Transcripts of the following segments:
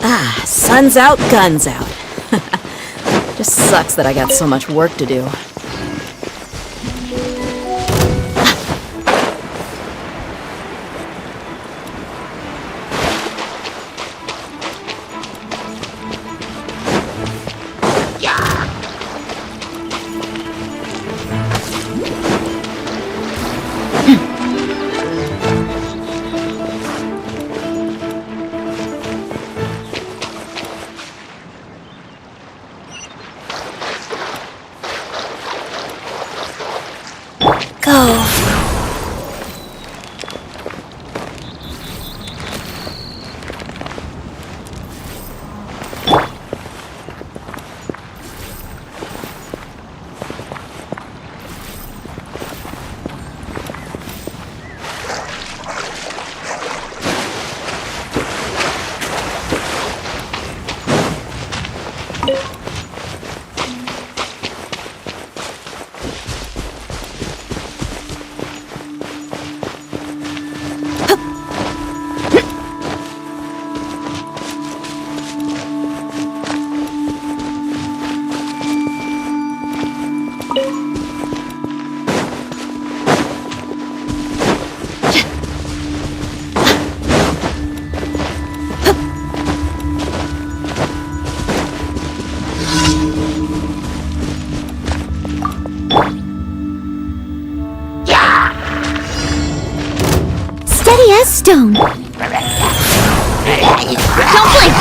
Ah, sun's out, guns out. Just sucks that I got so much work to do. Go. stone. Don't blink!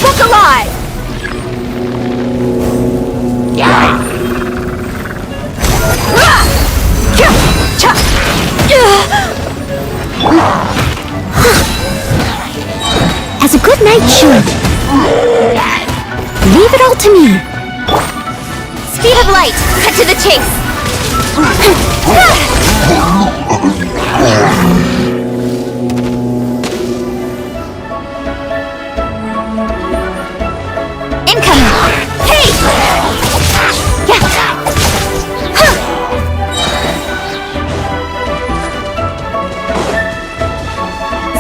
Look alive! As a good knight should. Leave it all to me. Speed of light! Cut to the chase! Incoming! Hey!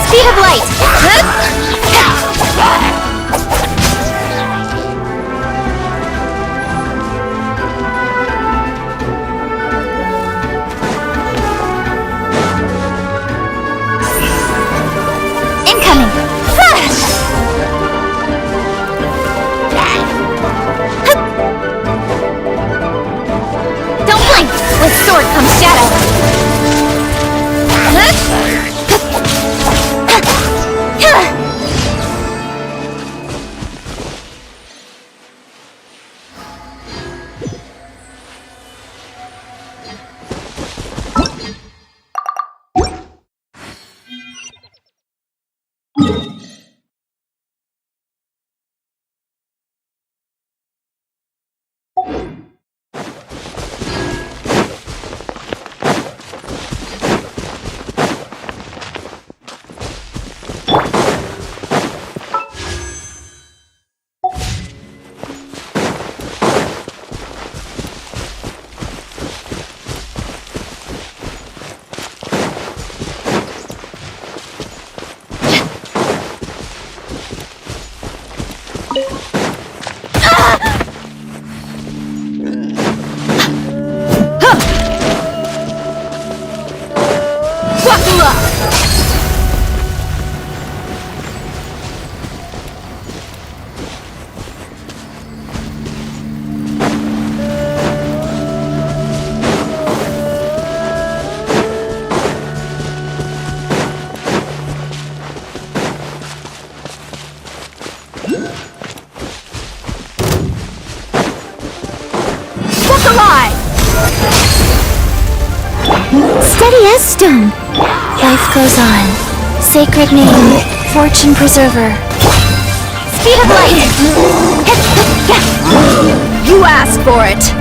Speed of light! Incoming! Don't blink! With sword comes shadow! Buckle up! Look alive! Steady as stone. Life goes on. Sacred name, fortune preserver. Speed of light! You asked for it!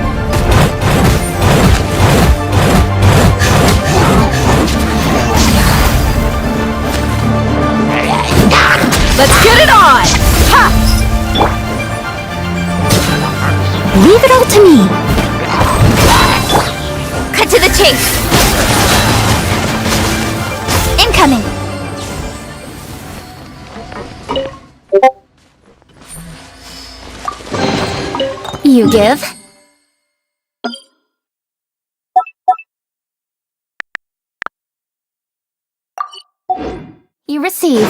Let's get it on! Ha! Leave it all to me. Cut to the chase. Incoming. You give. You receive.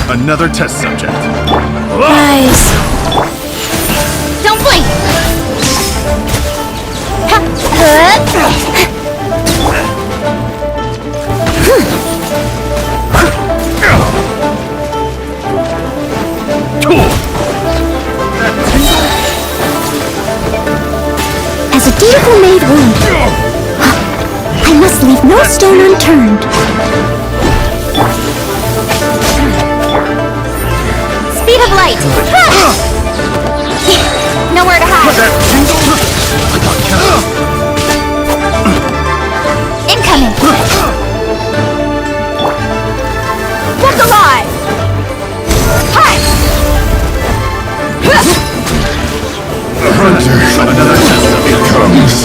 Another test subject. Rise. Don't blink. As a dutiful maid would, I must leave no stone unturned. Speed of light! Nowhere to hide! Incoming! Look alive! Hi! Another test becomes.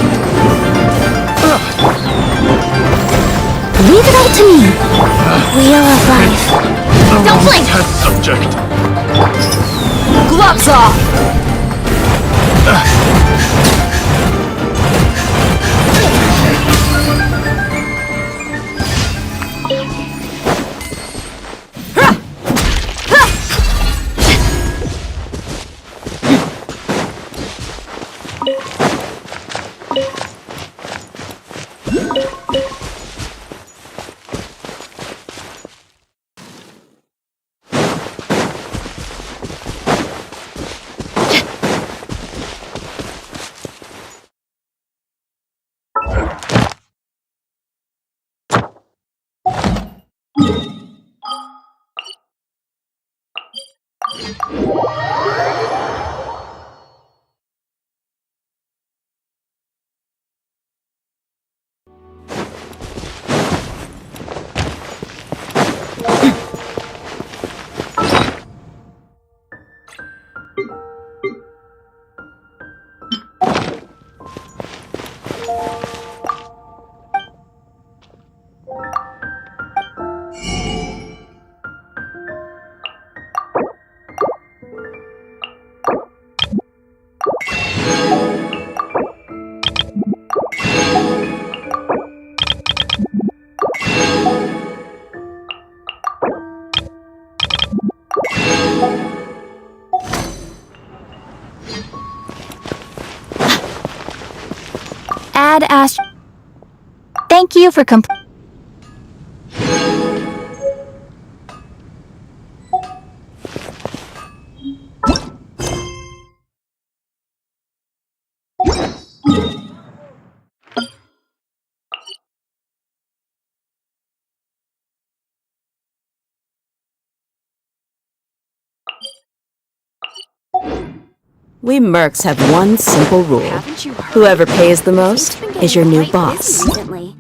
Leave it all to me. Wheel of life. Don't blink! Test subject. Add Ast. Thank you for We mercs have one simple rule. Haven't you heard? Whoever pays the most She's been is your getting new quite boss. busy recently.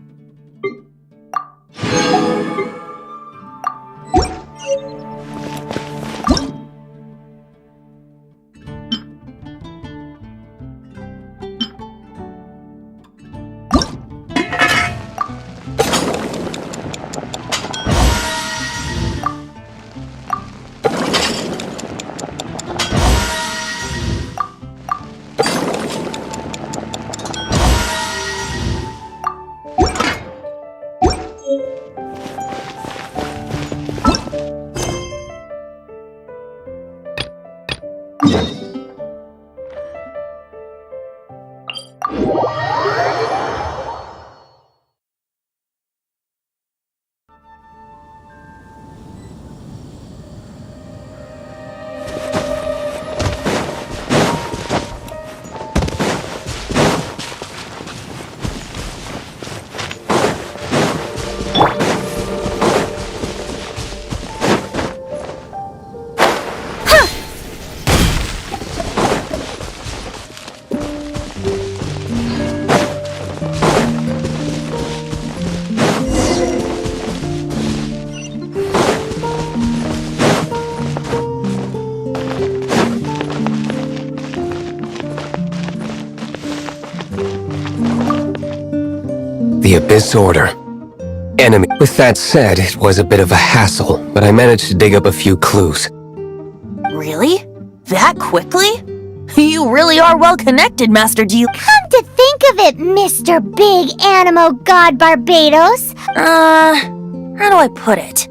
The Abyss Order. Enemy. With that said, it was a bit of a hassle, but I managed to dig up a few clues. Really? That quickly? You really are well connected, Master G. Come to think of it, Mr. Big Animo God Barbados. How do I put it?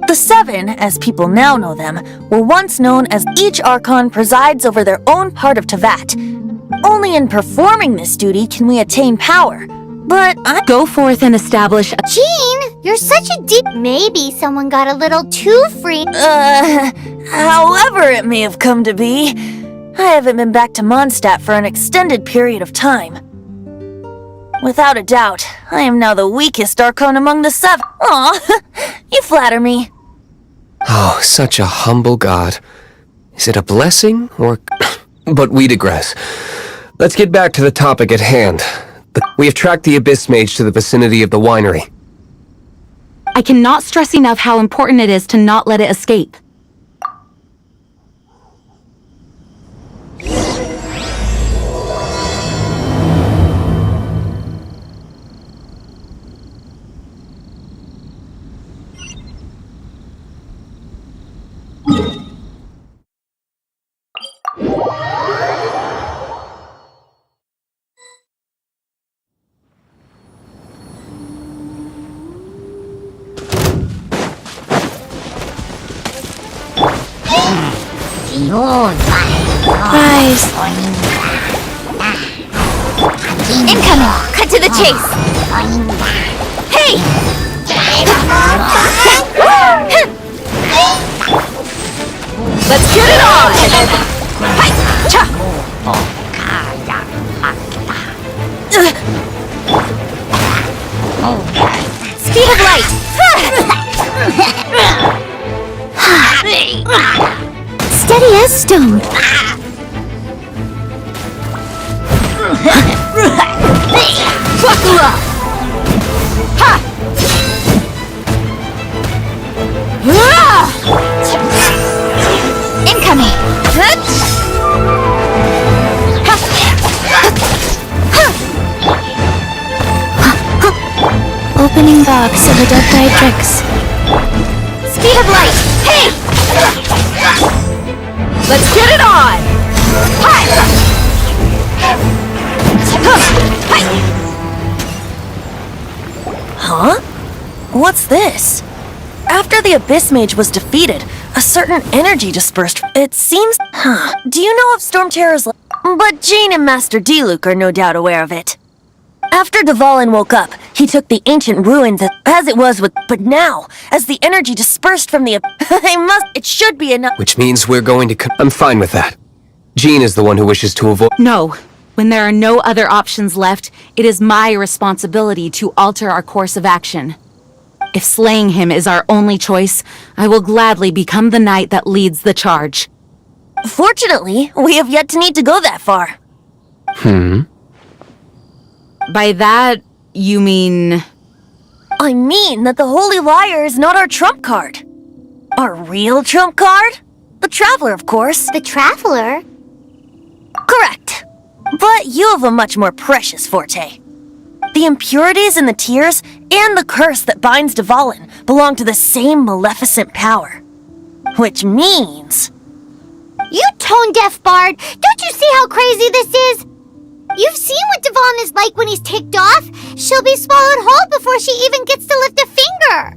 The Seven, as people now know them, were once known as each Archon presides over their own part of Tevat. Only in performing this duty can we attain power. But I Go forth and establish a... Jean, you're such a deep. Maybe someone got a little too free. However it may have come to be, I haven't been back to Mondstadt for an extended period of time. Without a doubt, I am now the weakest Archon among the Seven. Aw, you flatter me. Oh, such a humble god. Is it a blessing, or... But we digress. Let's get back to the topic at hand. We have tracked the Abyss Mage to the vicinity of the winery. I cannot stress enough how important it is to not let it escape. Rise. the chase! Hey! Let's get it on! Speed of light! Steady as stone. Buckle up! Ha! Incoming! Opening box of adult tricks. Speed of light! Hey! Let's get it on! Huh? What's this? After the Abyss Mage was defeated, a certain energy dispersed. It seems... Do you know of Storm Terror's... But Jean and Master Diluc are no doubt aware of it. After Dvalin woke up, he took the ancient ruins as it was with... But now, as the energy dispersed from the... It should be enough... Which means we're going to... I'm fine with that. Jean is the one who wishes to avoid... No. When there are no other options left, it is my responsibility to alter our course of action. If slaying him is our only choice, I will gladly become the knight that leads the charge. Fortunately, we have yet to need to go that far. By that, you mean... I mean that the Holy Liar is not our trump card. Our real trump card? The Traveler, of course. The Traveler? Correct. But you have a much more precious forte. The impurities in the tears and the curse that binds Dvalin belong to the same maleficent power. Which means... You tone-deaf bard! Don't you see how crazy this is? You've seen what Dvalin is like when he's ticked off. She'll be swallowed whole before she even gets to lift a finger.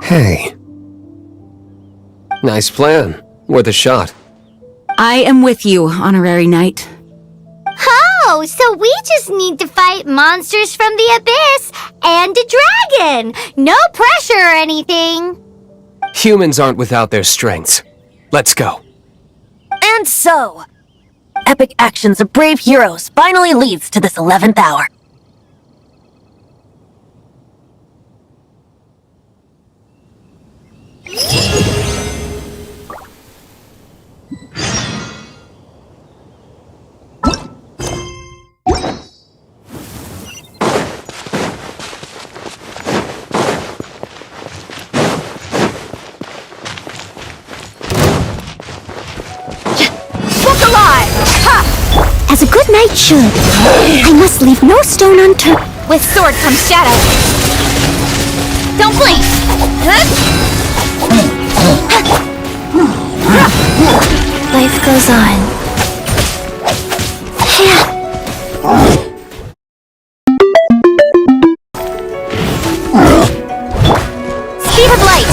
Hey. Nice plan. Worth a shot. I am with you, honorary knight. Oh, so we just need to fight monsters from the abyss and a dragon. No pressure or anything. Humans aren't without their strengths. Let's go. And so... Epic actions of brave heroes finally leads to this 11th hour. As a good knight should. I must leave no stone unturned. With sword comes shadow. Don't blink! Life goes on. Speed of light!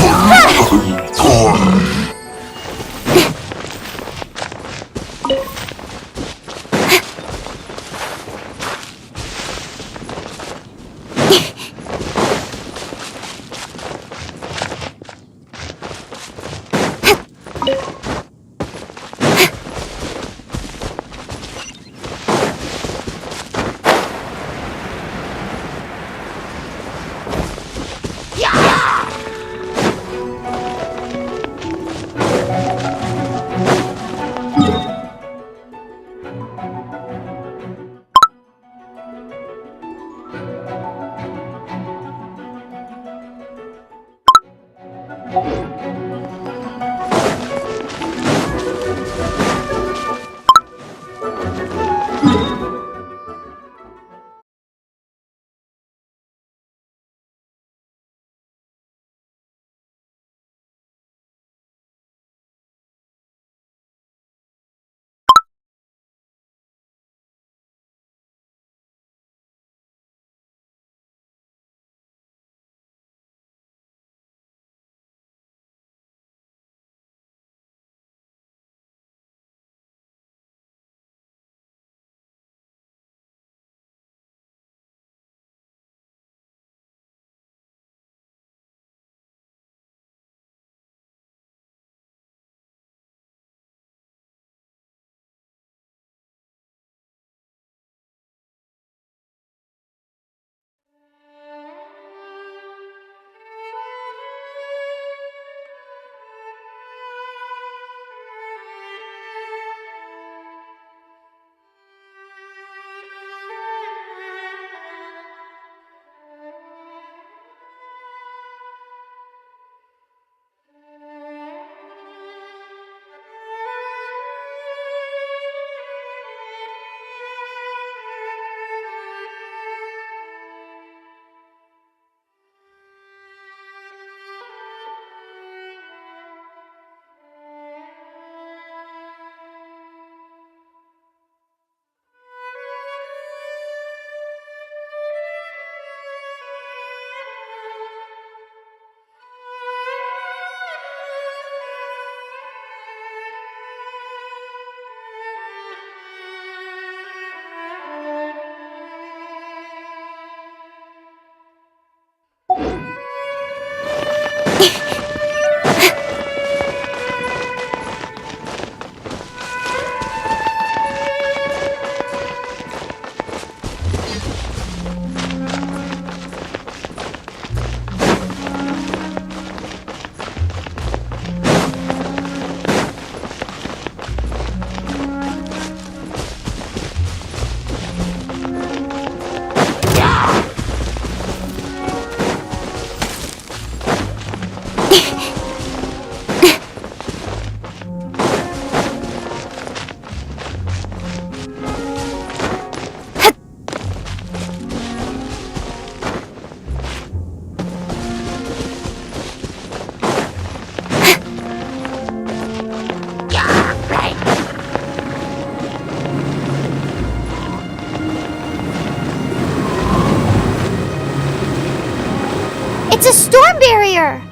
It's a storm barrier!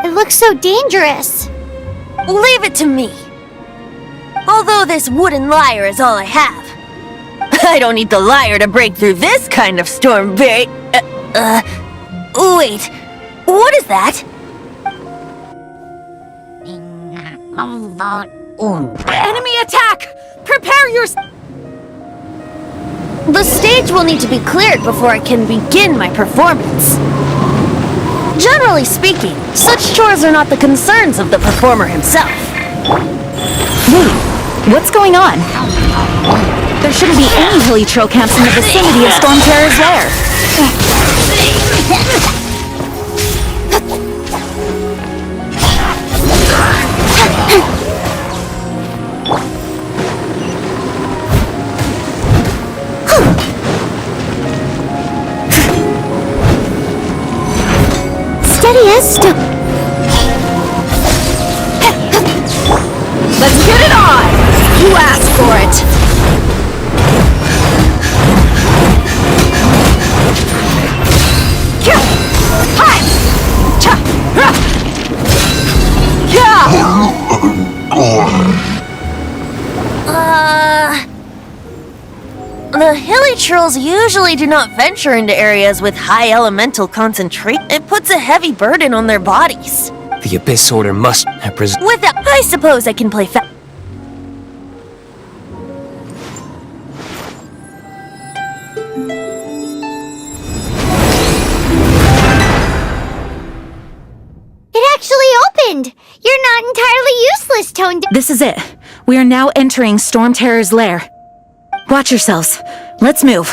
It looks so dangerous. Leave it to me. Although this wooden lyre is all I have. I don't need the lyre to break through this kind of storm barrier. Wait. What is that? Enemy attack! Prepare your... The stage will need to be cleared before I can begin my performance. Generally speaking, such chores are not the concerns of the performer himself. Wait, what's going on? There shouldn't be any hilly trail camps in the vicinity of Storm Terror's lair. Steady as stone. Let's get it on! You asked for it! The hilly trolls usually do not venture into areas with high elemental concentration. It puts a heavy burden on their bodies. The Abyss Order must have With that, I suppose I can play It actually opened! You're not entirely useless, Tone. This is it. We are now entering Storm Terror's lair. Watch yourselves. Let's move.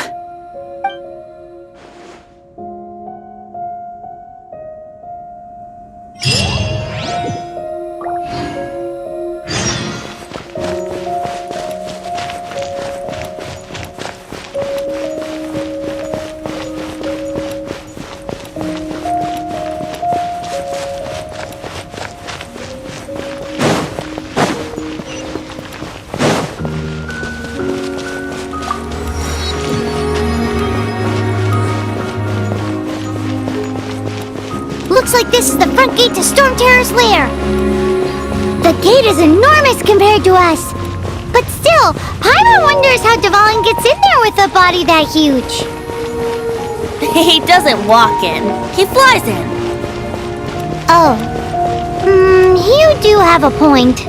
Looks like this is the front gate to Storm Terror's lair. The gate is enormous compared to us. But still, Paimon wonders how Devon gets in there with a body that huge. He doesn't walk in. He flies in. Oh. You do have a point.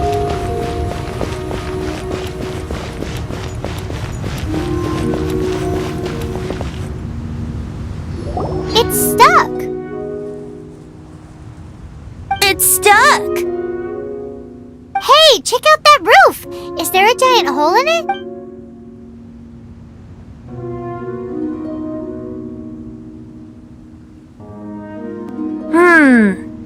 It's stuck. It's stuck. Hey, check out that roof! Is there a giant hole in it?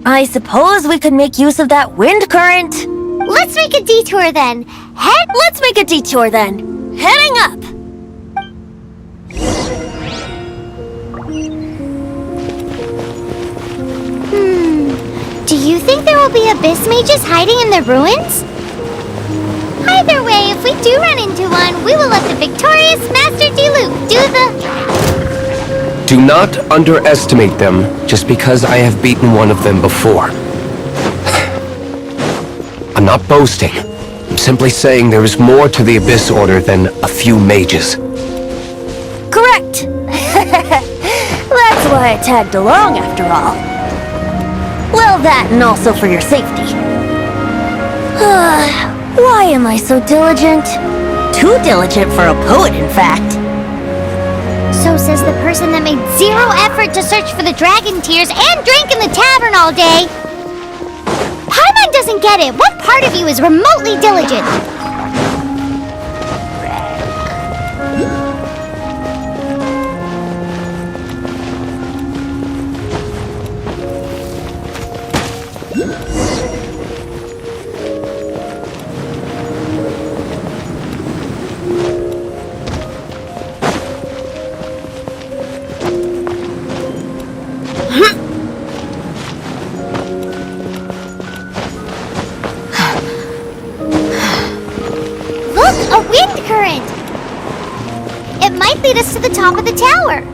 I suppose we could make use of that wind current. Let's make a detour then. Let's make a detour then. Heading up. Do you think there will be abyss mages hiding in the ruins? Either way, if we do run into one, we will let the victorious Master Diluc do the... Do not underestimate them just because I have beaten one of them before. I'm not boasting. I'm simply saying there is more to the Abyss Order than a few mages. Correct. That's why I tagged along after all. Well, Well, that and also for your safety. Why am I so diligent? Too diligent for a poet, in fact. So says the person that made zero effort to search for the dragon tears and drank in the tavern all day. Paimon doesn't get it. What part of you is remotely diligent? Look, a wind current! It might lead us to the top of the tower.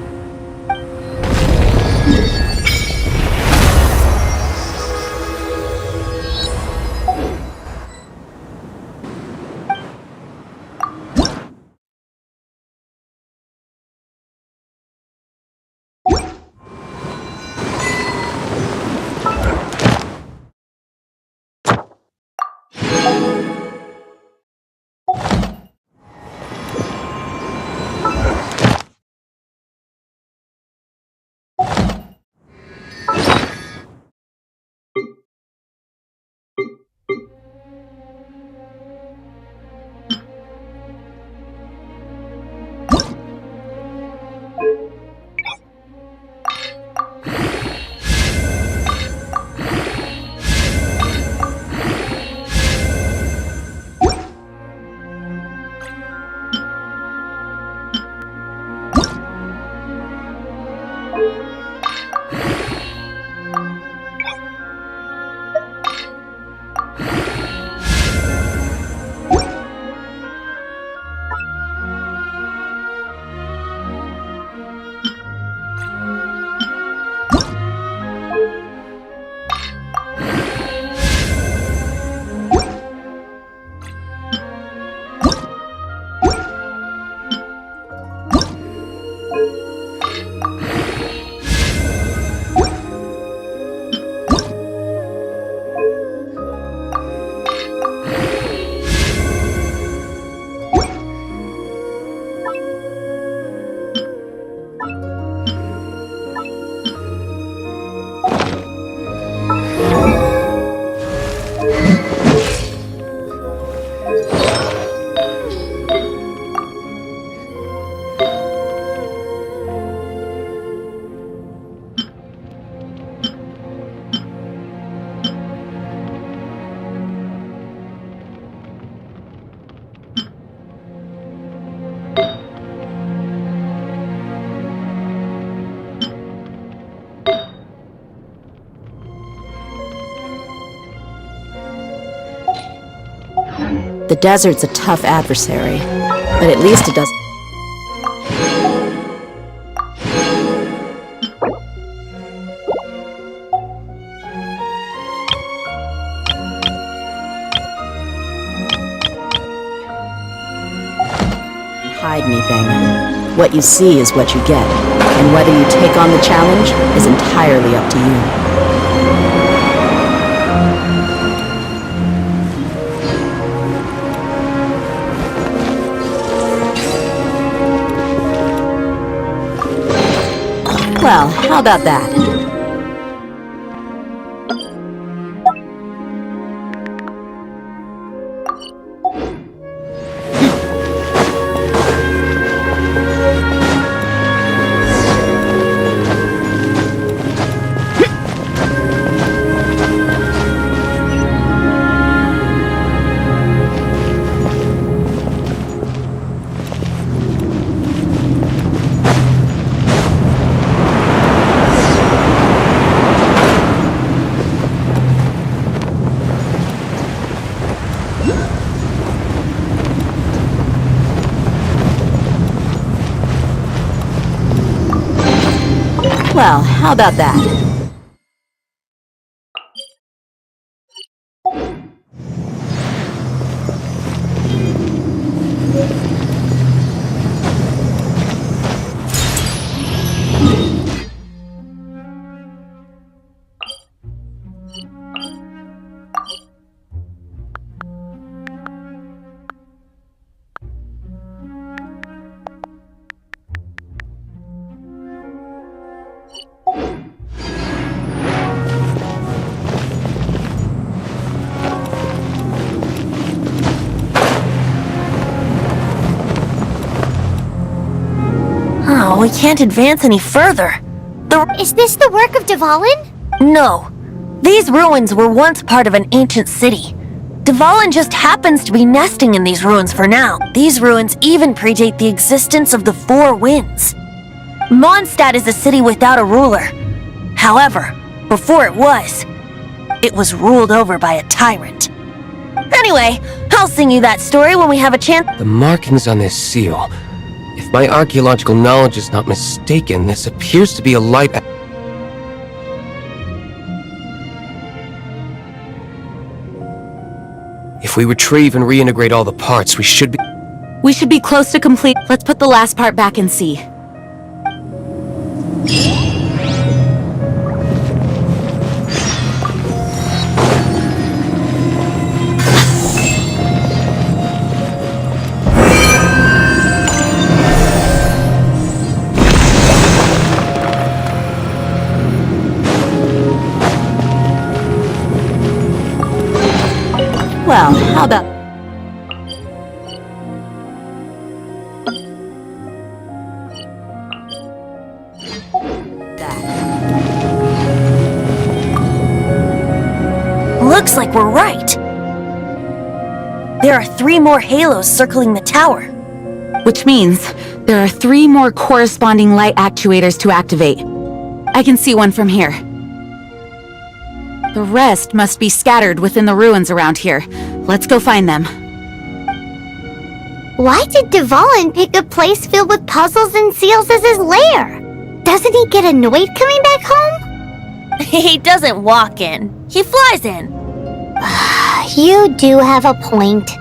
The desert's a tough adversary, but at least it does. Hide anything. What you see is what you get, and whether you take on the challenge is entirely up to you. Well, how about that? Well, how about that? we can't advance any further. Is this the work of Dvalin? No. These ruins were once part of an ancient city. Dvalin just happens to be nesting in these ruins for now. These ruins even predate the existence of the Four Winds. Mondstadt is a city without a ruler. However, before it was ruled over by a tyrant. Anyway, I'll sing you that story when we have a chance. The markings on this seal. If my archaeological knowledge is not mistaken, this appears to be a light... If we retrieve and reintegrate all the parts, we should be... We should be close to complete. Let's put the last part back and see. Well, how about... Looks like we're right. There are 3 more halos circling the tower. Which means there are 3 more corresponding light actuators to activate. I can see one from here. The rest must be scattered within the ruins around here. Let's go find them. Why did Dvalin pick a place filled with puzzles and seals as his lair? Doesn't he get annoyed coming back home? He doesn't walk in. He flies in. You do have a point.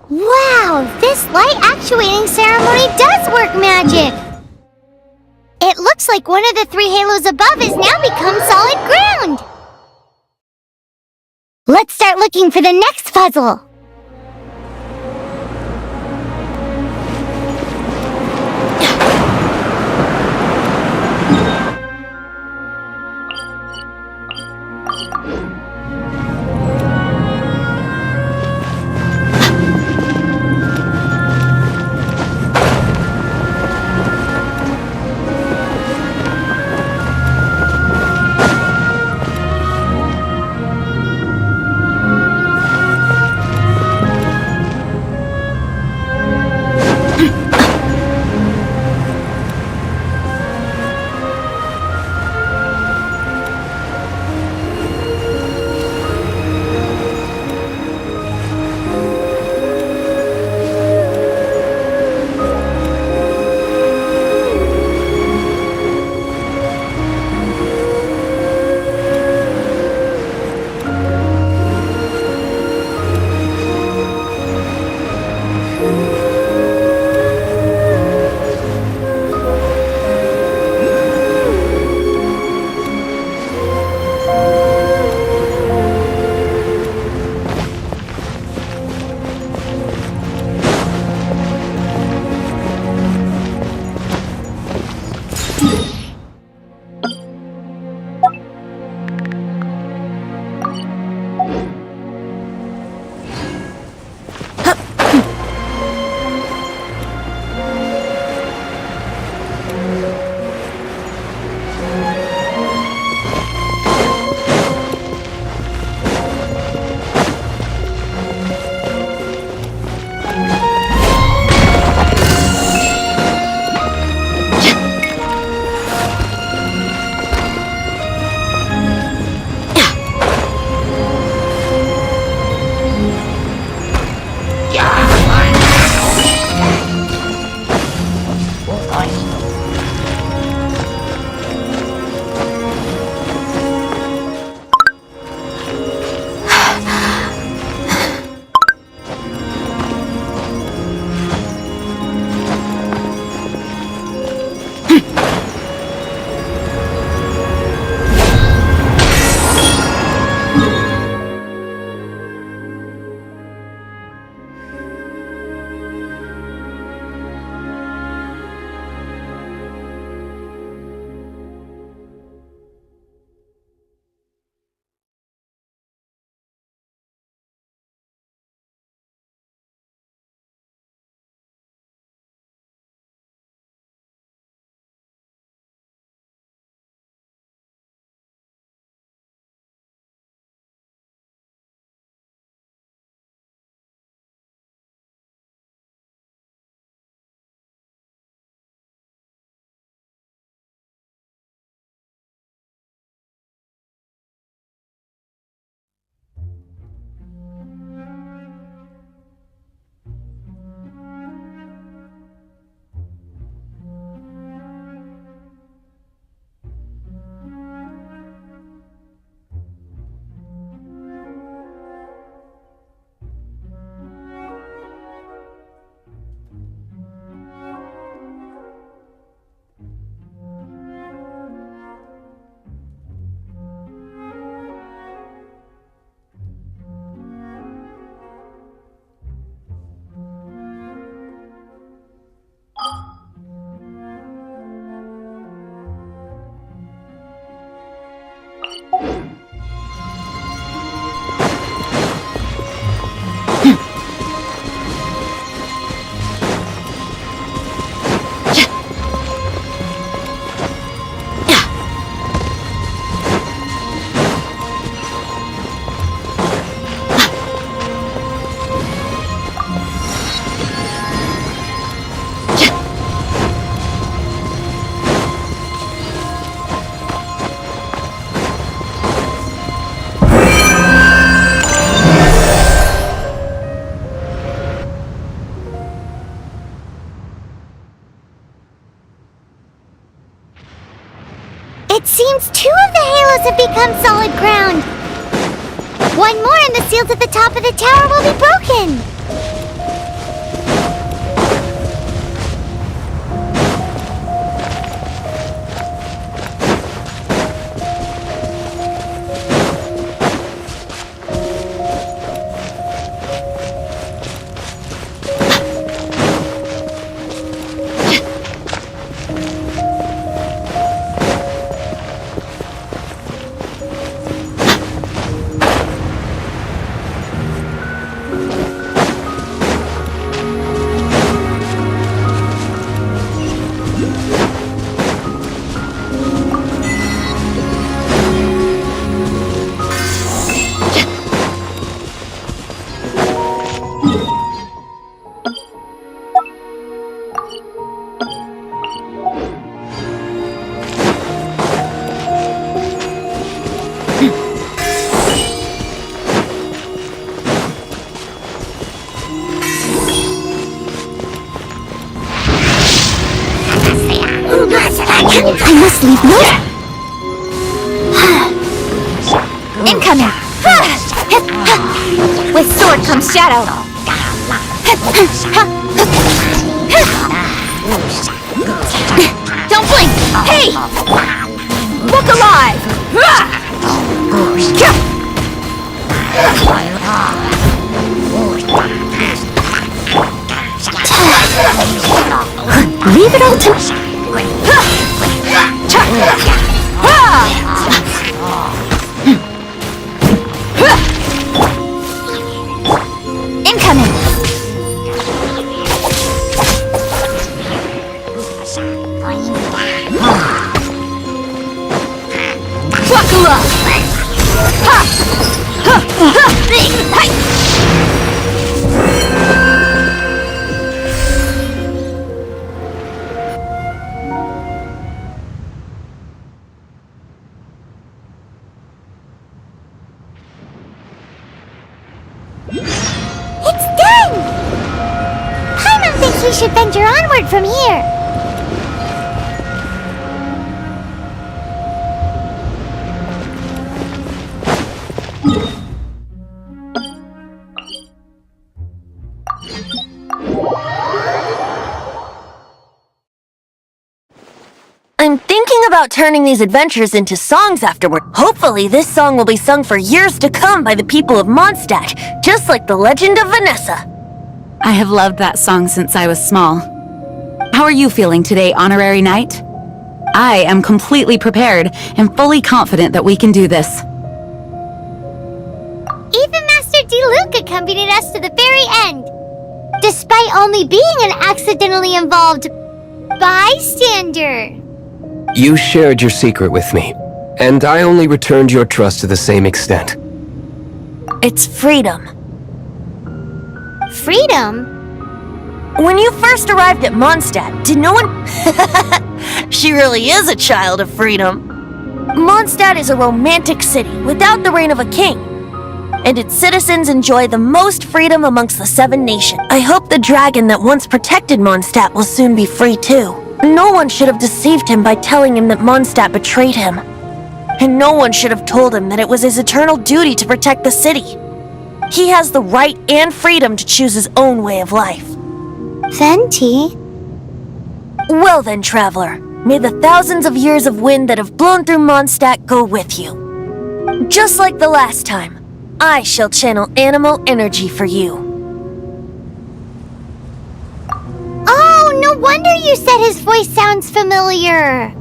Wow, this light actuating ceremony does work magic! It looks like one of the 3 halos above has now become solid ground! Let's start looking for the next puzzle! It seems 2 of the halos have become solid ground. 1 more and the seals at the top of the tower will be broken. I must leave no. Incoming! With sword comes shadow! Don't blink! Hey! Look alive! Leave it all to... Incoming! Buckle up! Ha! Ha! Ha! we should venture onward from here. I'm thinking about turning these adventures into songs afterward. Hopefully, this song will be sung for years to come by the people of Mondstadt, just like the legend of Vanessa. I have loved that song since I was small. How are you feeling today, Honorary Knight? I am completely prepared and fully confident that we can do this. Even Master D. accompanied us to the very end, despite only being an accidentally involved bystander. You shared your secret with me, and I only returned your trust to the same extent. It's freedom. Freedom? When you first arrived at Mondstadt, did no one... She really is a child of freedom. Mondstadt is a romantic city without the reign of a king, and its citizens enjoy the most freedom amongst the 7 nations. I hope the dragon that once protected Mondstadt will soon be free too. No one should have deceived him by telling him that Mondstadt betrayed him. And no one should have told him that it was his eternal duty to protect the city. He has the right and freedom to choose his own way of life. Venti? Well then, traveler, may the thousands of years of wind that have blown through Mondstadt go with you. Just like the last time, I shall channel animal energy for you. Oh, no wonder you said his voice sounds familiar.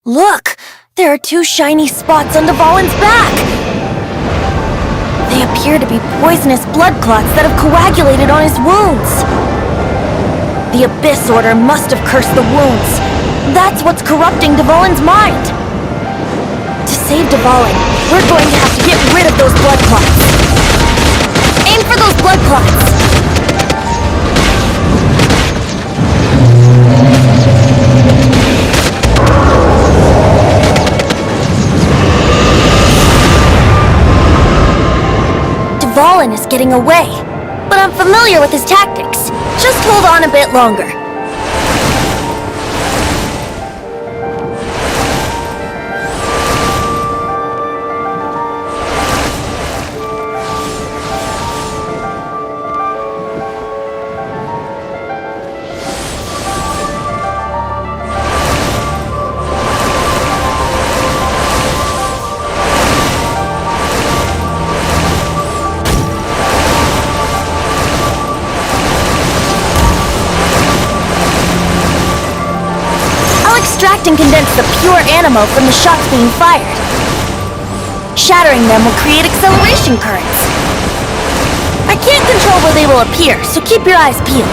Look! There are 2 shiny spots on Dvalin's back! They appear to be poisonous blood clots that have coagulated on his wounds. The Abyss Order must have cursed the wounds. That's what's corrupting Dvalin's mind. To save Dvalin, we're going to have to get rid of those blood clots. Aim for those blood clots! Dvalin is getting away, but I'm familiar with his tactics. Just hold on a bit longer. Extract and condense the pure animo from the shots being fired. Shattering them will create acceleration currents. I can't control where they will appear, so keep your eyes peeled.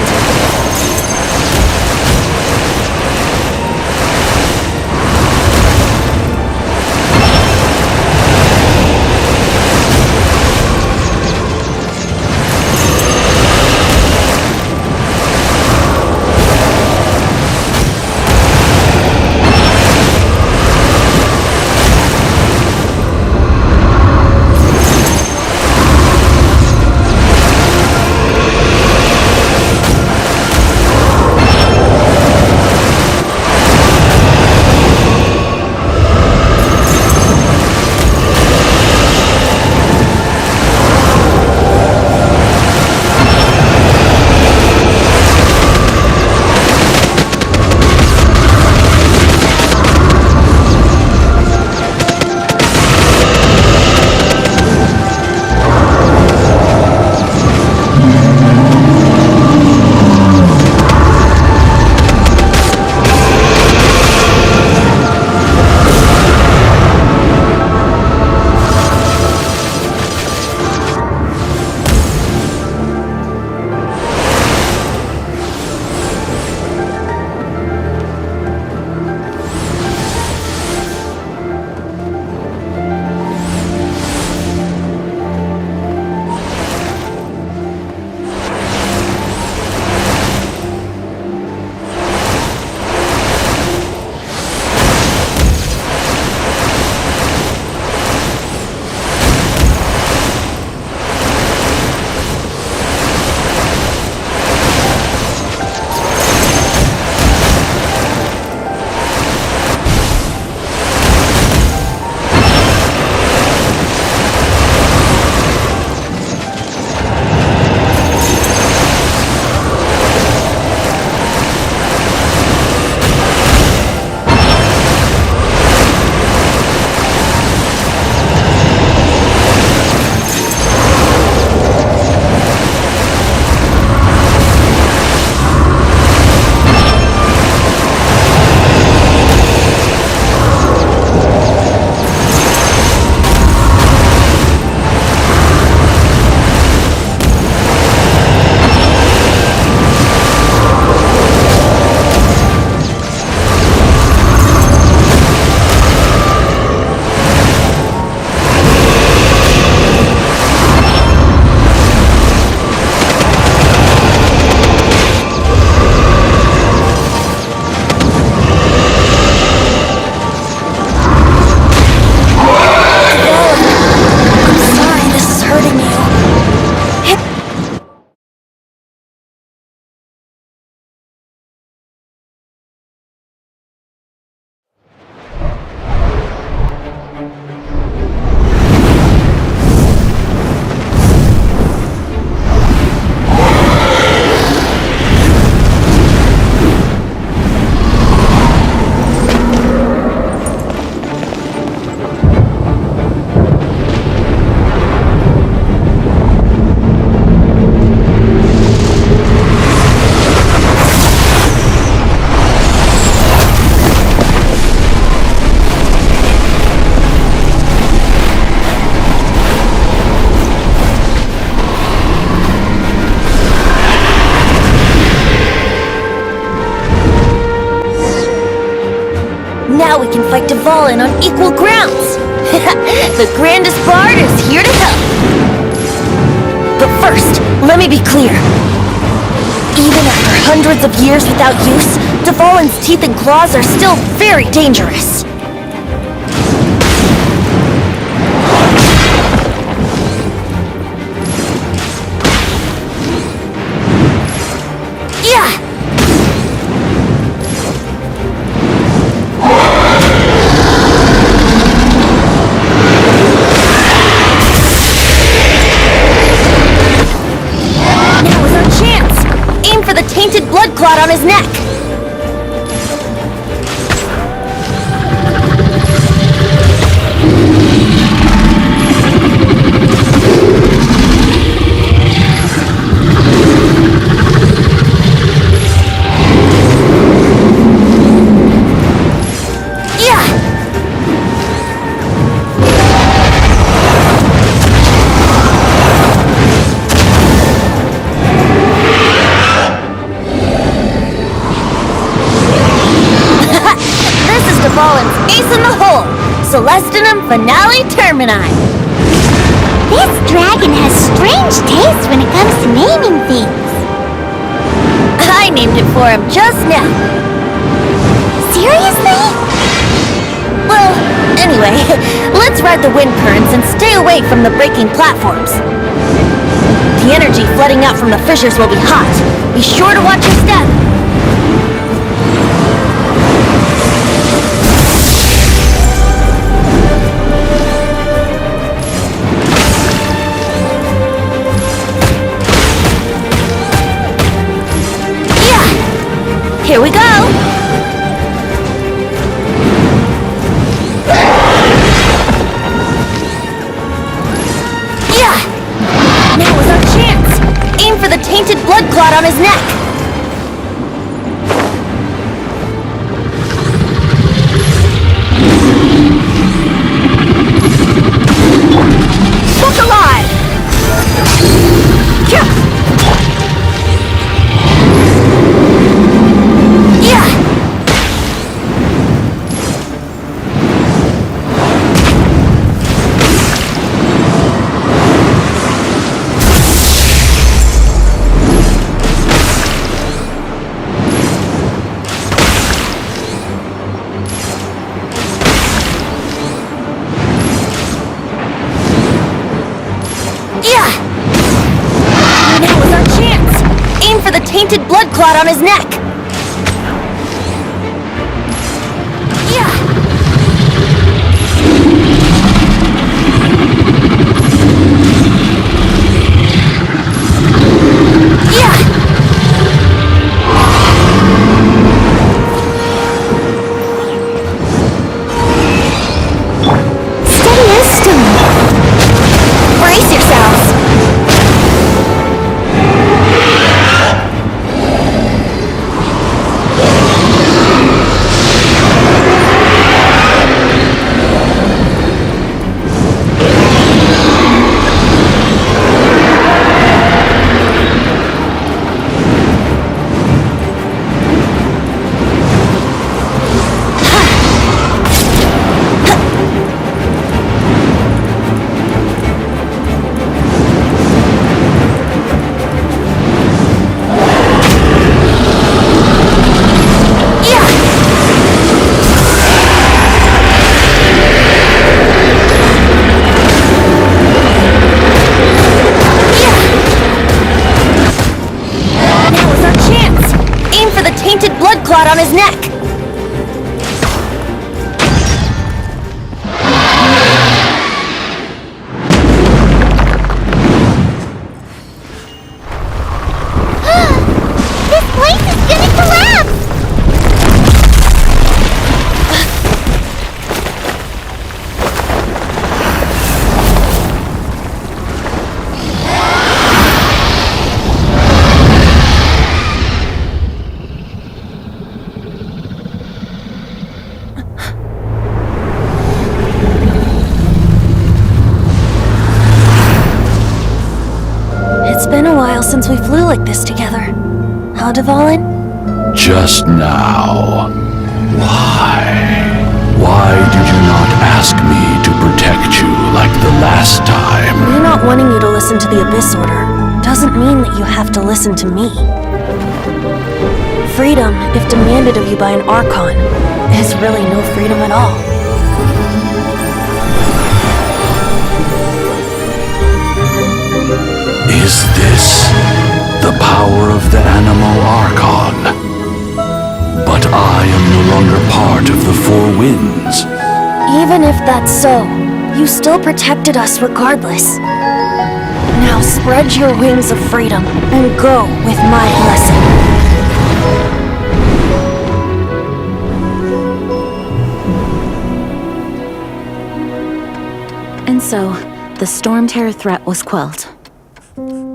Now we can fight Dvalin on equal grounds. The grandest bard is here to help. But first, let me be clear. Even after hundreds of years without use, Dvalin's teeth and claws are still very dangerous. Yeah! Now is our chance! Aim for the tainted blood clot on his neck! Dvalin's ace in the hole! Celestinum Finale Termini! This dragon has strange taste when it comes to naming things. I named it for him just now. Seriously? Well, anyway, let's ride the wind currents and stay away from the breaking platforms. The energy flooding out from the fissures will be hot. Be sure to watch your step. Here we go! Yeah! Now is our chance! Aim for the tainted blood clot on his neck! Look alive! Yeah! Now is our chance! Aim for the tainted blood clot on his neck! Yeah! Yeah! Steady as stone. Brace yourselves! Tainted blood clot on his neck! This place is gonna collapse! It's been a while since we flew like this together. How, Dvalin? Just now. Why? Why did you not ask me to protect you like the last time? Me not wanting you to listen to the Abyss Order doesn't mean that you have to listen to me. Freedom, if demanded of you by an Archon, is really no freedom at all. Is this the power of the Animal Archon? But I am no longer part of the Four Winds. Even if that's so, you still protected us regardless. Now spread your wings of freedom and go with my blessing. And so, the Storm Terror threat was quelled.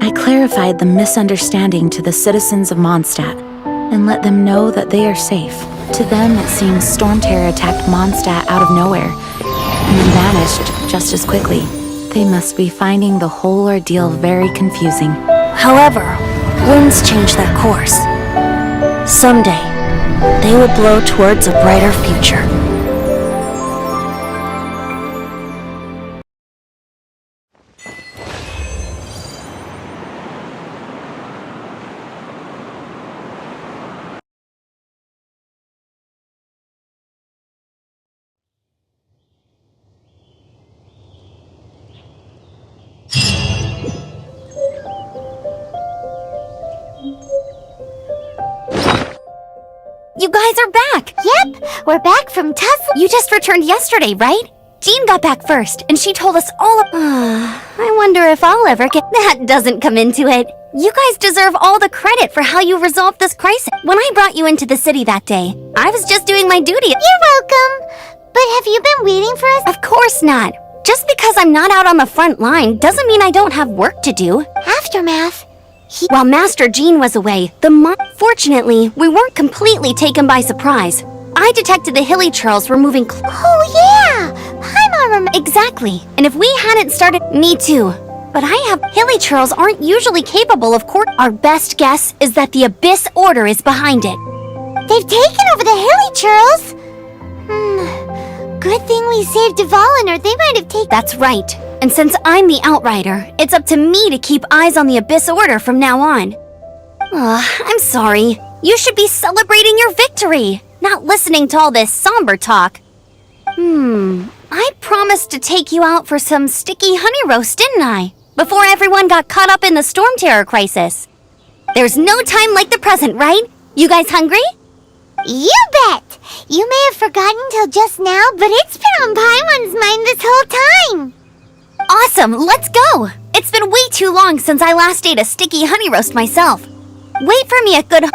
I clarified the misunderstanding to the citizens of Mondstadt and let them know that they are safe. To them, it seems Storm Terror attacked Mondstadt out of nowhere and then vanished just as quickly. They must be finding the whole ordeal very confusing. However, winds change their course. Someday, they will blow towards a brighter future. You guys are back! Yep, we're back from Tussle. You just returned yesterday, right? Jean got back first, and she told us all I wonder if I'll ever get... That doesn't come into it. You guys deserve all the credit for how you resolved this crisis. When I brought you into the city that day, I was just doing my duty. You're welcome. But have you been waiting for us? Of course not. Just because I'm not out on the front line doesn't mean I don't have work to do. Aftermath. While Master Jean was away, Fortunately, we weren't completely taken by surprise. I detected the hilly churls were moving Oh yeah! Paimon Exactly. And if we hadn't started... Me too. But hilly churls aren't usually capable of Our best guess is that the Abyss Order is behind it. They've taken over the hilly churls? Good thing we saved Dvalin, or they might have taken... That's right. And since I'm the Outrider, it's up to me to keep eyes on the Abyss Order from now on. I'm sorry. You should be celebrating your victory, not listening to all this somber talk. I promised to take you out for some sticky honey roast, didn't I? Before everyone got caught up in the Storm Terror crisis. There's no time like the present, right? You guys hungry? You bet! You may have forgotten till just now, but it's been on Paimon's mind this whole time. Awesome, let's go! It's been way too long since I last ate a sticky honey roast myself. Wait for me a good...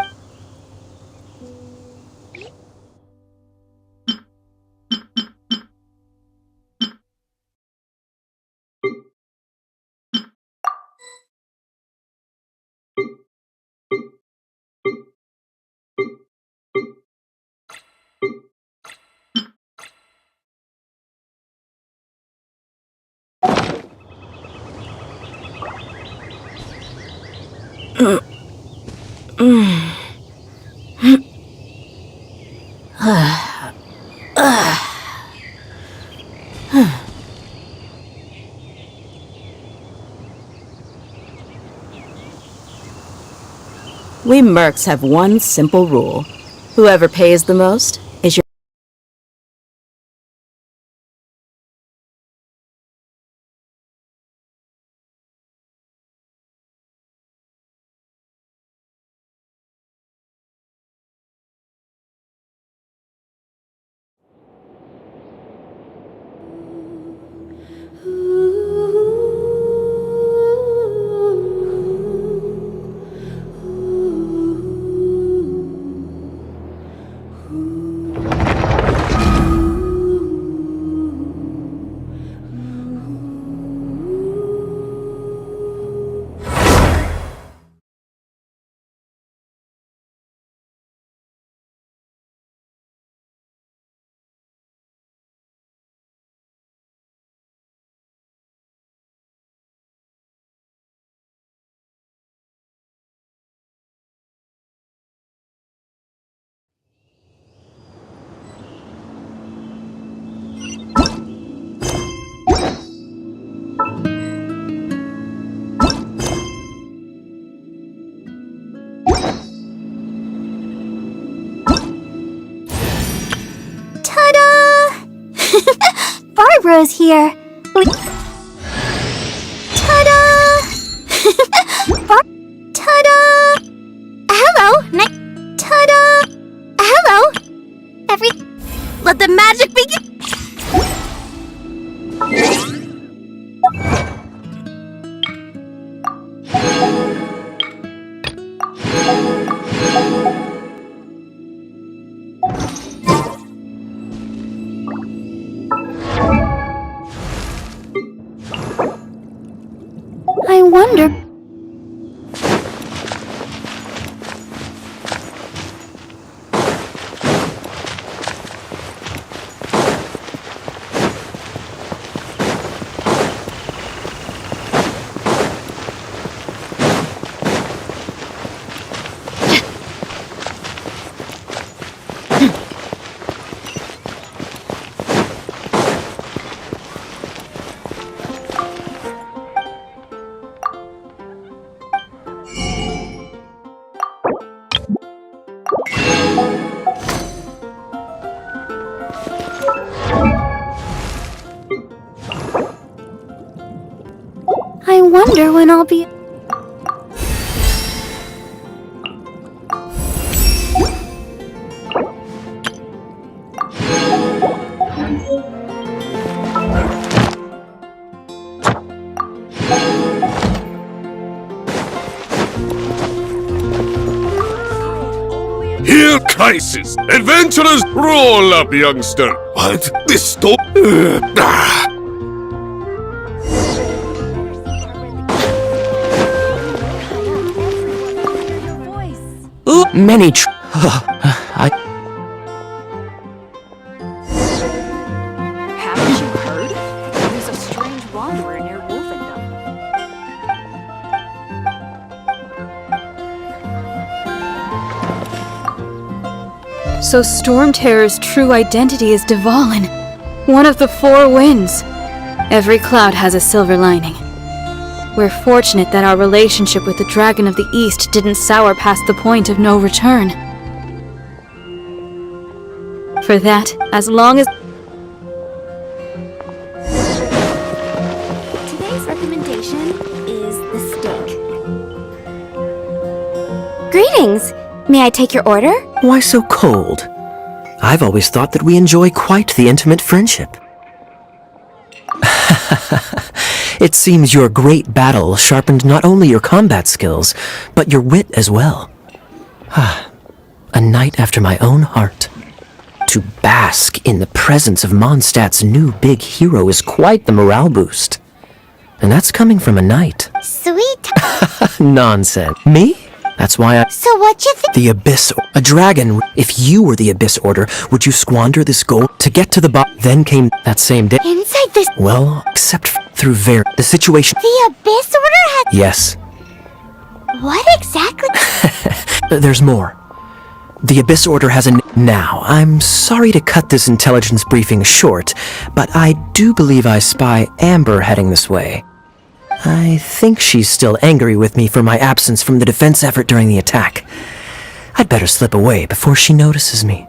We mercs have one simple rule. Whoever pays the most is your... Ta-da! Barbara's here. Ta-da! Ta-da! Hello. Ta-da! Hello. Let the magic begin! I wonder... I wonder when I'll be... Here, crisis! Adventurers, roll up, youngster! What? This storm? Many Haven't you heard? There's a strange wanderer near Wolfendom. So Storm Terror's true identity is Dvalin, one of the four winds. Every cloud has a silver lining. We're fortunate that our relationship with the Dragon of the East didn't sour past the point of no return. For that, as long as... Today's recommendation is the steak. Greetings! May I take your order? Why so cold? I've always thought that we enjoy quite the intimate friendship. It seems your great battle sharpened not only your combat skills, but your wit as well. A knight after my own heart. To bask in the presence of Mondstadt's new big hero is quite the morale boost. And that's coming from a knight. Sweet. Nonsense. Me? That's why I... So what you think? The Abyss... A dragon. If you were the Abyss Order, would you squander this gold to get to the Then came that same day... Inside this... Well, except through the situation... The Abyss Order has... Yes. What exactly? There's more. The Abyss Order has a... Now, I'm sorry to cut this intelligence briefing short, but I do believe I spy Amber heading this way. I think she's still angry with me for my absence from the defense effort during the attack. I'd better slip away before she notices me.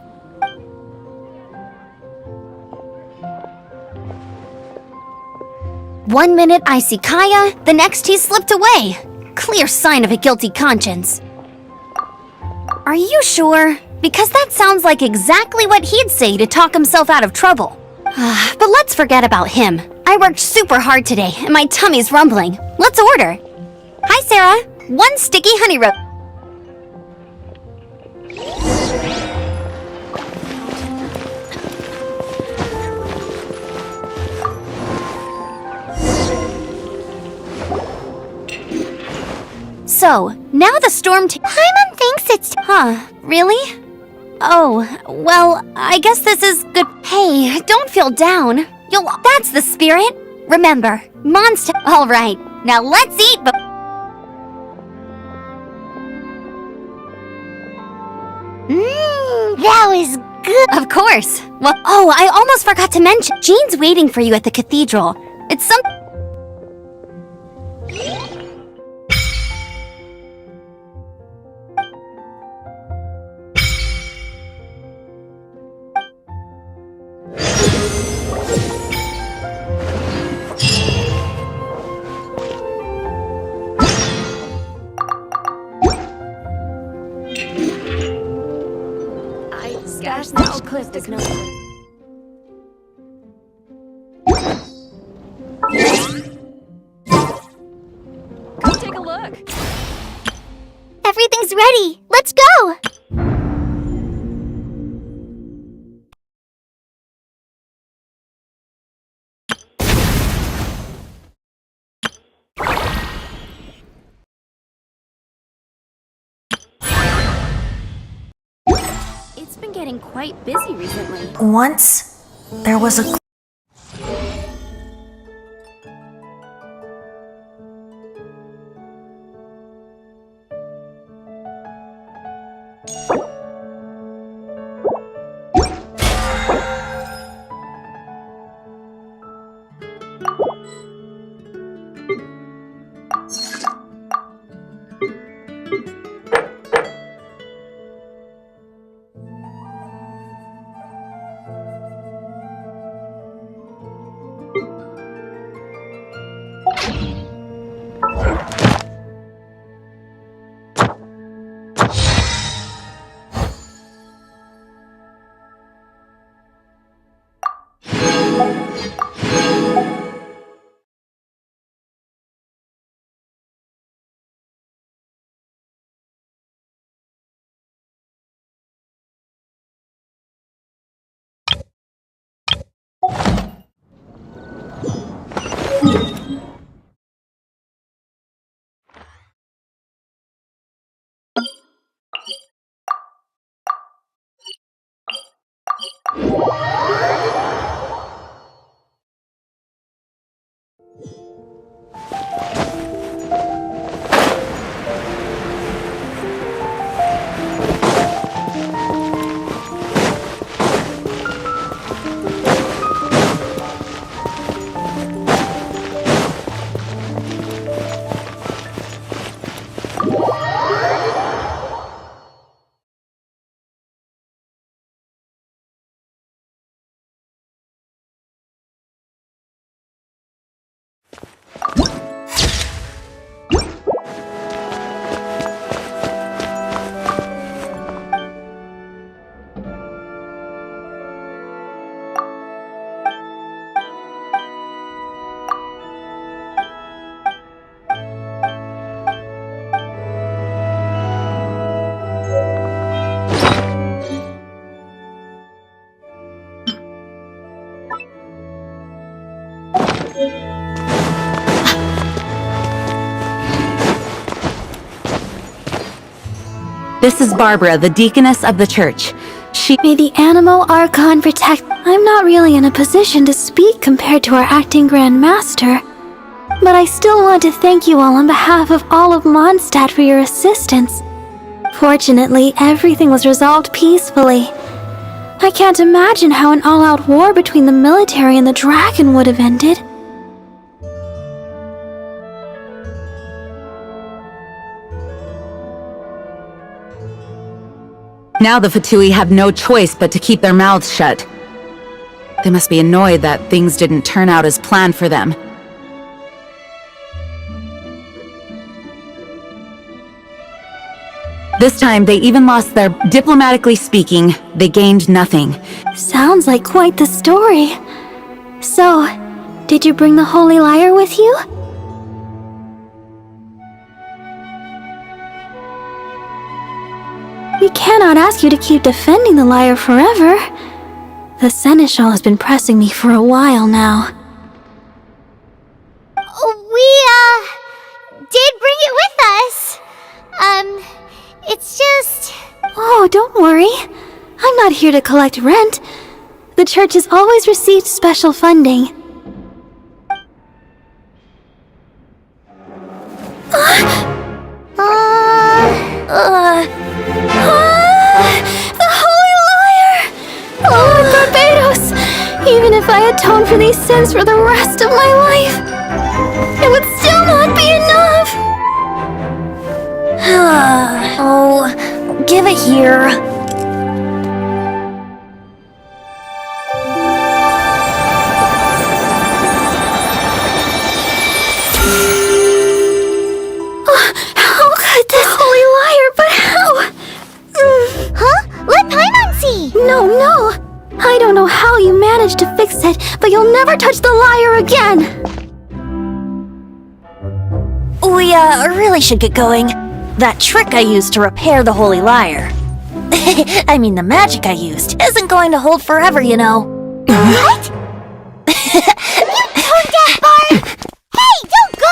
One minute I see Kaya, the next he slipped away. Clear sign of a guilty conscience. Are you sure? Because that sounds like exactly what he'd say to talk himself out of trouble. But let's forget about him. I worked super hard today, and my tummy's rumbling. Let's order. Hi, Sarah. One sticky honey roast. So, now the storm Paimon thinks it's... Really? Oh, well, I guess this is good. Hey, don't feel down. That's the spirit. Remember, monster... Alright, now let's eat that was good. Of course. Well, oh, I almost forgot to mention. Jean's waiting for you at the cathedral. It's some... cliff is no... Come take a look. Everything's ready. Let's go! It's been getting quite busy recently. Once, there was a... This is Barbara, the deaconess of the church. May the Animo Archon protect... I'm not really in a position to speak compared to our acting Grand Master. But I still want to thank you all on behalf of all of Mondstadt for your assistance. Fortunately, everything was resolved peacefully. I can't imagine how an all-out war between the military and the dragon would have ended. Now the Fatui have no choice but to keep their mouths shut. They must be annoyed that things didn't turn out as planned for them. This time, they even lost their... Diplomatically speaking, they gained nothing. Sounds like quite the story. So, did you bring the Holy Lyre with you? We cannot ask you to keep defending the lyre forever. The Seneschal has been pressing me for a while now. We, did bring it with us. It's just... Oh, don't worry. I'm not here to collect rent. The church has always received special funding. The Holy Lyre! Lord Barbados! Even if I atoned for these sins for the rest of my life, it would still not be enough! Oh, give it here. How could this Holy Lyre, but how? Huh? Let Paimon see! No, no! but you'll never touch the lyre again! We, really should get going. That trick I used to repair the holy lyre. I mean, the magic I used isn't going to hold forever, you know. What? You tone deaf, Bard! Hey, don't go!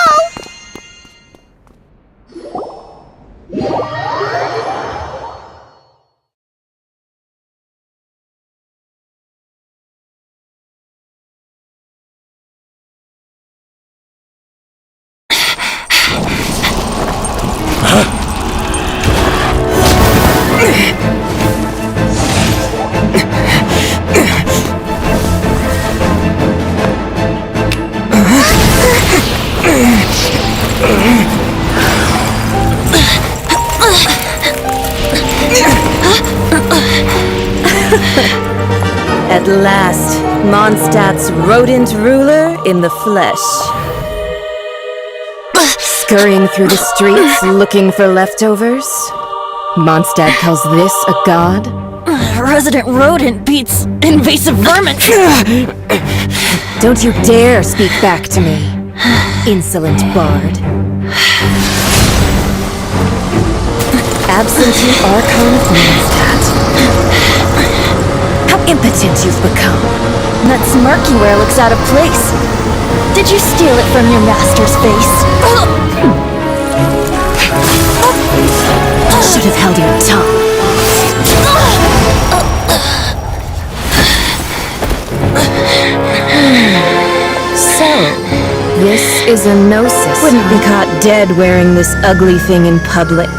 At last, Mondstadt's rodent ruler in the flesh. Scurrying through the streets looking for leftovers? Mondstadt calls this a god? Resident rodent beats invasive vermin. Don't you dare speak back to me, insolent bard. Absentee Archon of Mondstadt. How impotent you've become. That smirk you wear looks out of place. Did you steal it from your master's face? Should have held your tongue. So, this is a gnosis. Wouldn't be caught dead wearing this ugly thing in public.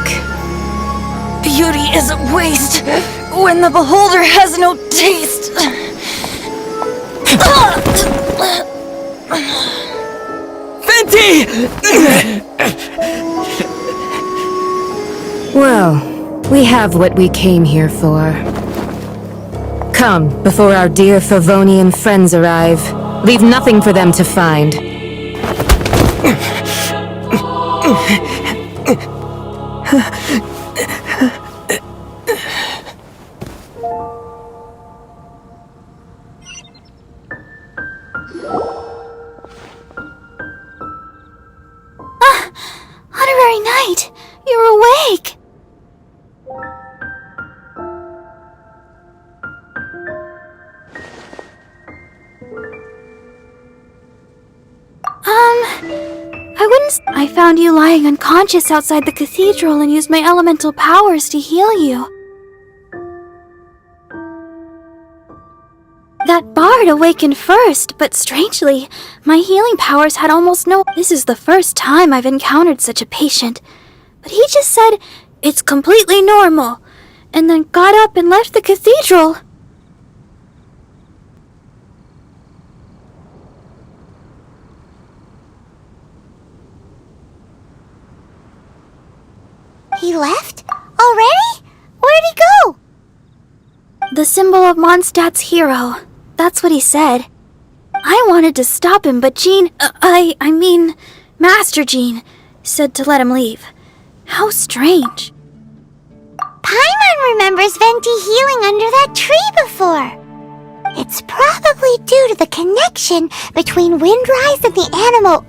Beauty is a waste when the beholder has no taste. Well, we have what we came here for. Come, before our dear Favonian friends arrive. Leave nothing for them to find. Honorary Knight, you're awake! I found you lying unconscious outside the cathedral and used my elemental powers to heal you. That bard awakened first, but strangely, my healing powers had almost no— This is the first time I've encountered such a patient. But he just said, it's completely normal, and then got up and left the cathedral. He left? Already? Where'd he go? The symbol of Mondstadt's hero. That's what he said. I wanted to stop him, but Jean— I mean, Master Jean, said to let him leave. How strange. Paimon remembers Venti healing under that tree before. It's probably due to the connection between Windrise and the animal—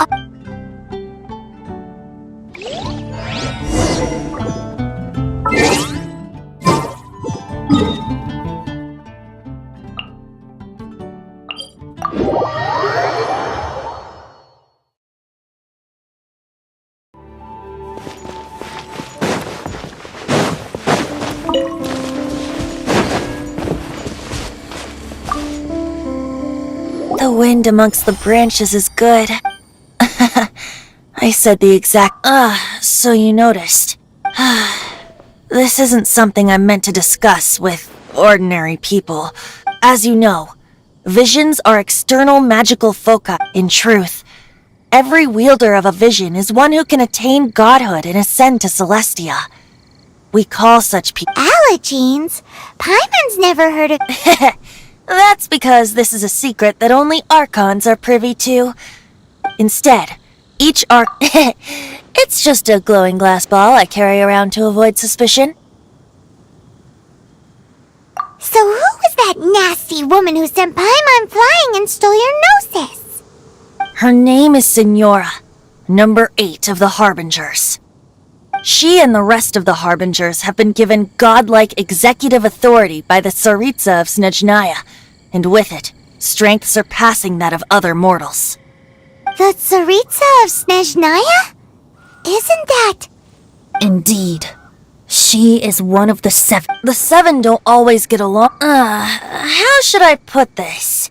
The wind amongst the branches is good. I said the exact— so you noticed. This isn't something I'm meant to discuss with ordinary people. As you know, visions are external magical foci. In truth, every wielder of a vision is one who can attain godhood and ascend to Celestia. We call such people— Allergenes? Paimon's never heard of— That's because this is a secret that only Archons are privy to. Instead, each It's just a glowing glass ball I carry around to avoid suspicion. So who was that nasty woman who sent Paimon flying and stole your Gnosis? Her name is Signora, number 8 of the Harbingers. She and the rest of the Harbingers have been given godlike executive authority by the Tsaritsa of Snezhnaya, and with it, strength surpassing that of other mortals. The Tsaritsa of Snezhnaya? Isn't that... Indeed. She is one of the 7. The 7 don't always get along. How should I put this?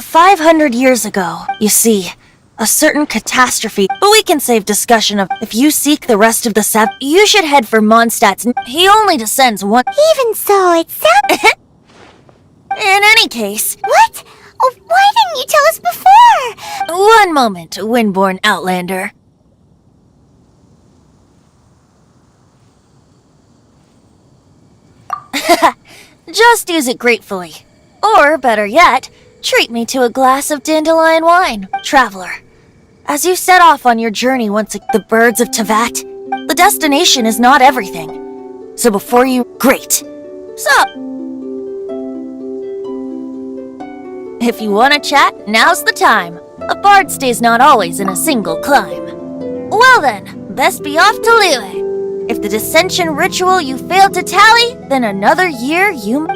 500 years ago, you see, a certain catastrophe, but we can save discussion of if you seek the rest of the 7, you should head for Mondstadt's. He only descends one. Even so, it sounds... In any case... What? Oh, why didn't you tell us before? One moment, Windborn Outlander. Just use it gratefully. Or, better yet, treat me to a glass of dandelion wine, traveler. As you set off on your journey once the birds of Tevat, the destination is not everything. So before you... Great. So... If you want to chat, now's the time. A bard stays not always in a single climb. Well then, best be off to Liyue. If the dissension ritual you failed to tally, then another year you...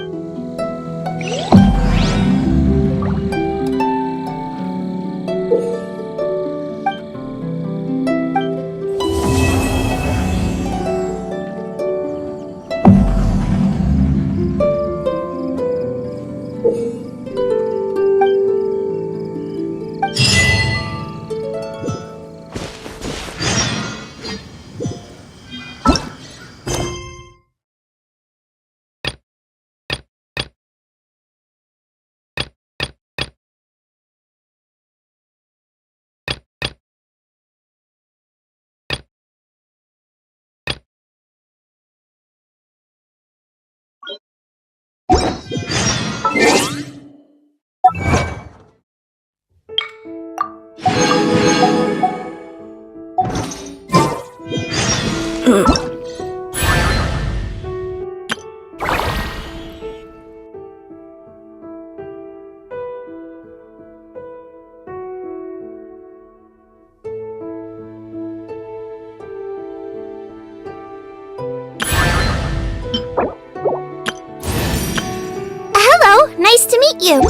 Hello, nice to meet you.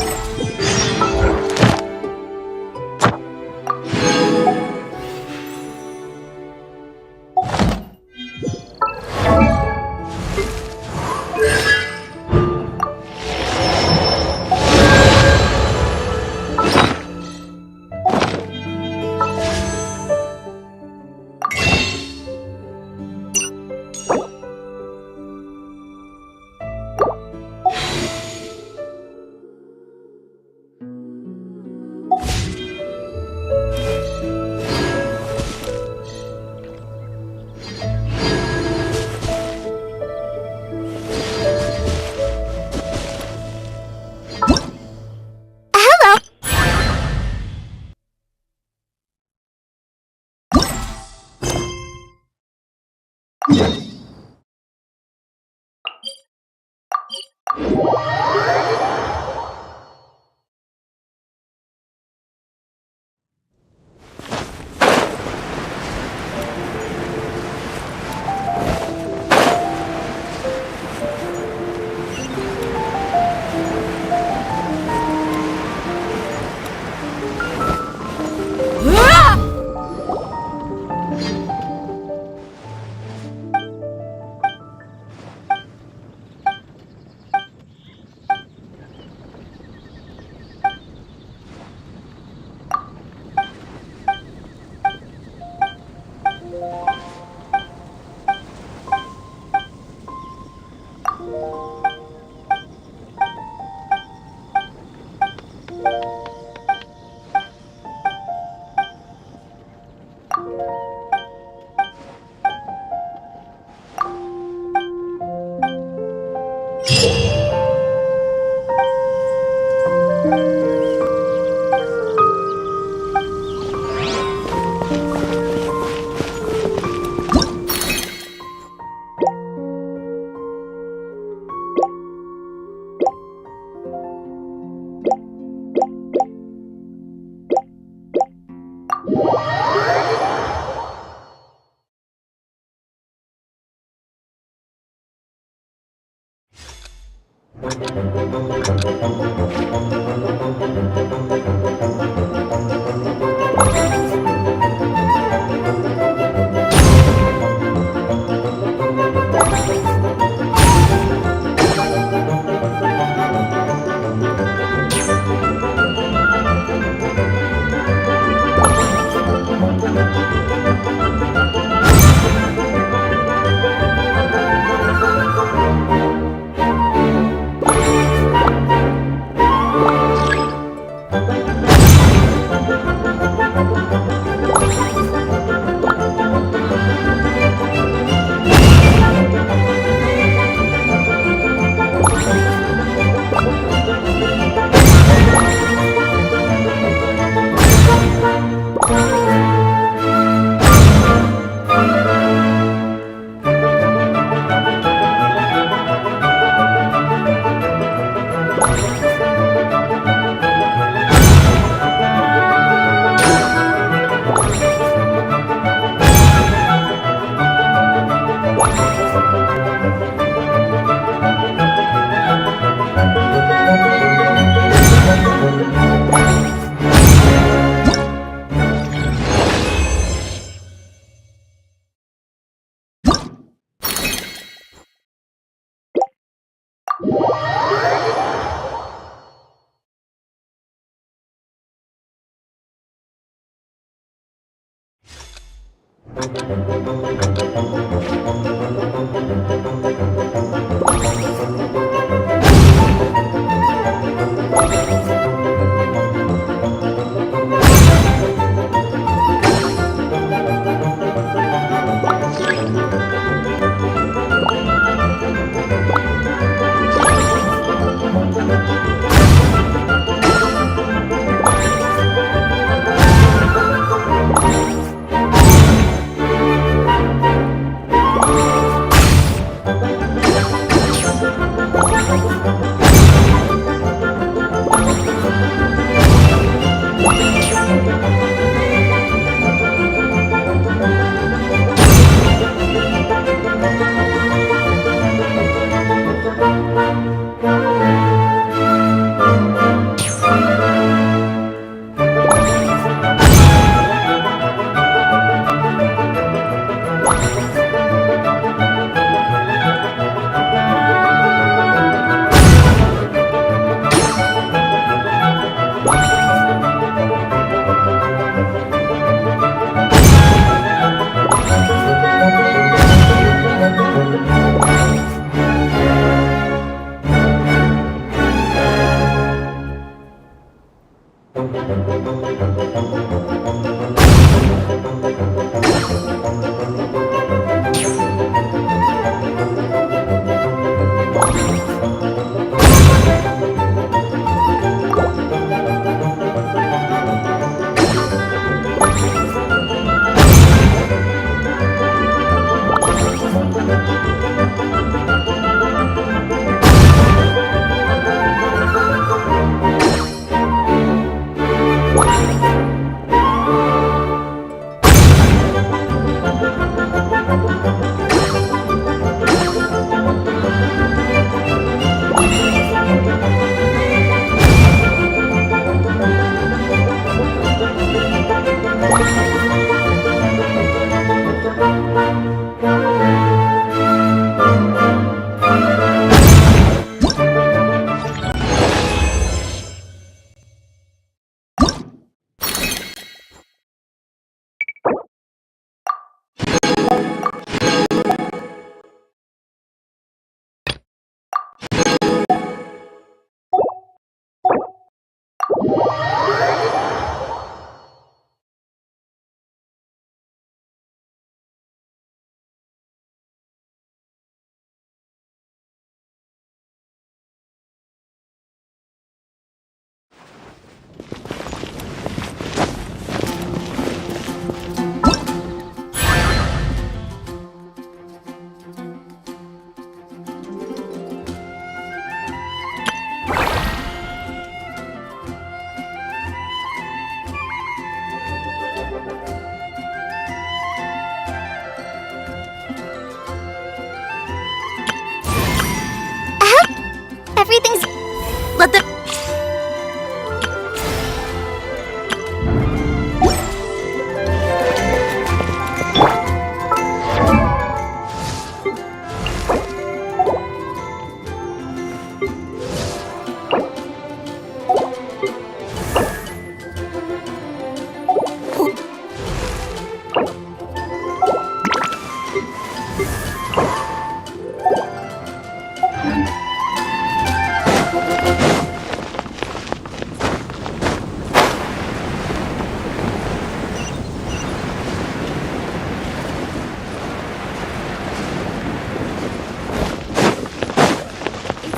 It's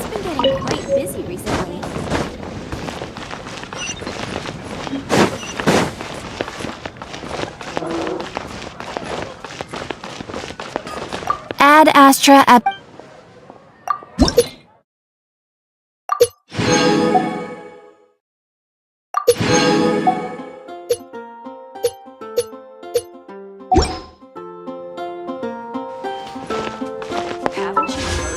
been getting quite busy recently. Ad Astra at... Haven't you heard?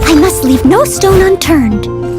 I must leave no stone unturned.